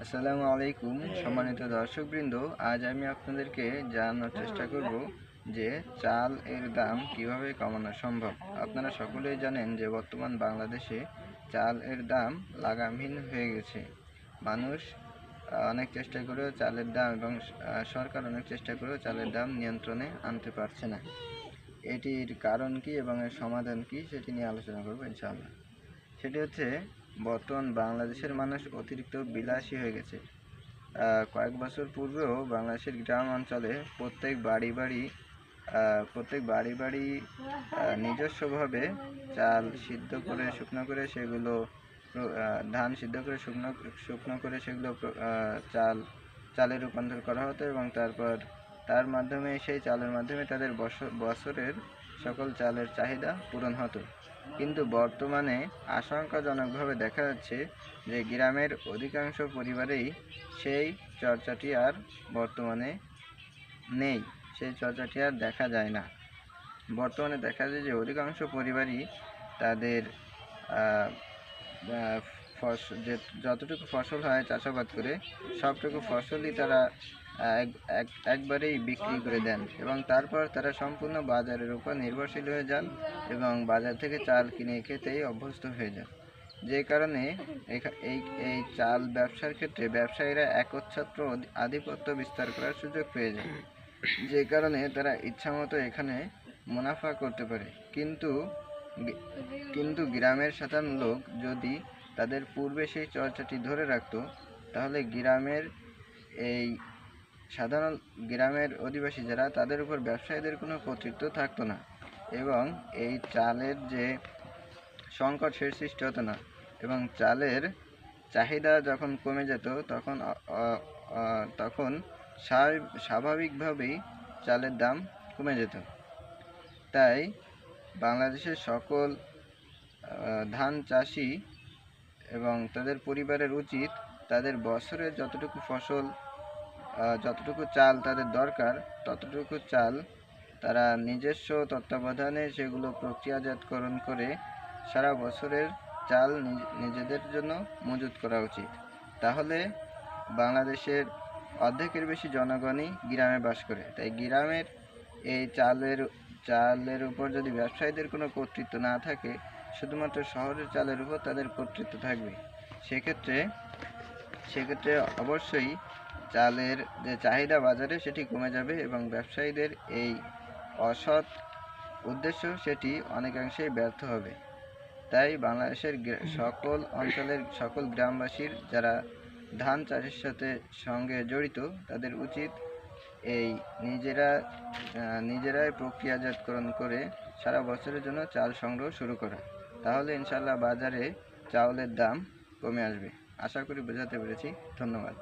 আসসালামু আলাইকুম সম্মানিত দর্শকবৃন্দ। আজ আমি আপনাদেরকে জানানোর চেষ্টা করব যে চাল এর দাম কিভাবে কমানো সম্ভব। আপনারা সকলেই জানেন যে বর্তমান বাংলাদেশে চাল এর দাম লাগামহীন হয়ে গেছে। মানুষ অনেক চেষ্টা করেও চালের দাম এবং সরকার অনেক চেষ্টা করেও চালের দাম নিয়ন্ত্রণে আনতে পারছে না। এটির কারণ কি এবং এর সমাধান কি সেটি নিয়ে আলোচনা করব ইনশাআল্লাহ। সেটি হচ্ছে বর্তমান বাংলাদেশের মানুষ অতিরিক্ত বিলাসী হয়ে গেছে। কয়েক বছর পূর্বেও বাংলাদেশের গ্রাম অঞ্চলে প্রত্যেক বাড়ি নিজস্বভাবে চাল সিদ্ধ করে শুকনো করে সেগুলো ধান সিদ্ধ করে শুকনো করে সেগুলো চালে রূপান্তর করা হতো এবং তারপর সেই চালের মাধ্যমে তাদের বছরের সকল চালের চাহিদা পূরণ হতো। কিন্তু বর্তমানে আশঙ্কাজনকভাবে দেখা যাচ্ছে যে গ্রামের অধিকাংশ পরিবারেই সেই চর্চাটি আর বর্তমানে নেই, সেই চর্চাটি আর দেখা যায় না। বর্তমানে দেখা যায় যে অধিকাংশ পরিবারই তাদের যতটুকু ফসল হয় চাষাবাদ করে সবটুকু ফসলই তারা একবারেই বিক্রি করে দেন এবং তারপর তারা সম্পূর্ণ বাজারের উপর নির্ভরশীল হয়ে যান এবং বাজার থেকে চাল কিনে খেতেই অভ্যস্ত হয়ে যান। যে কারণে এই চাল ব্যবসার ক্ষেত্রে ব্যবসায়ীরা একচ্ছত্র আধিপত্য বিস্তার করার সুযোগ পেয়ে যায়, যে কারণে তারা ইচ্ছামতো এখানে মুনাফা করতে পারে। কিন্তু গ্রামের সাধারণ লোক যদি তাদের পূর্বে সেই চর্চাটি ধরে রাখত, তাহলে গ্রামের অধিবাসী যারা তাদের উপর ব্যবসায়ীদের কোনো কর্তৃত্ব থাকতো না এবং এই চালের যে সংকট সে সৃষ্টি হতো না এবং চালের চাহিদা যখন কমে যেত তখন স্বাভাবিকভাবেই চালের দাম কমে যেত। তাই বাংলাদেশের সকল ধান চাষি এবং তাদের পরিবারের উচিত তাদের বছরে যতটুকু চাল তাদের দরকার ততটুকু চাল তারা নিজস্ব তত্ত্বাবধানে সেগুলো প্রক্রিয়াজাতকরণ করে সারা বছরের চাল নিজেদের জন্য মজুত করা উচিত। তাহলে বাংলাদেশের অর্ধেকের বেশি জনগণই গ্রামে বাস করে। তাই গ্রামের এই চালের উপর যদি ব্যবসায়ীদের কোনো কর্তৃত্ব না থাকে, শুধুমাত্র শহরের চালের উপর তাদের কর্তৃত্ব থাকবে, সেক্ষেত্রে অবশ্যই চালের যে চাহিদা বাজারে সেটি কমে যাবে এবং ব্যবসায়ীদের এই অসৎ উদ্দেশ্য সেটি অনেকাংশেই ব্যর্থ হবে। তাই বাংলাদেশের সকল অঞ্চলের সকল গ্রামবাসীর যারা ধান চাষের সঙ্গে জড়িত তাদের উচিত এই নিজেরাই প্রক্রিয়াজাতকরণ করে সারা বছরের জন্য চাল সংগ্রহ শুরু করা। তাহলে ইনশাল্লাহ বাজারে চাউলের দাম কমে আসবে। আশা করি বোঝাতে পেরেছি। ধন্যবাদ।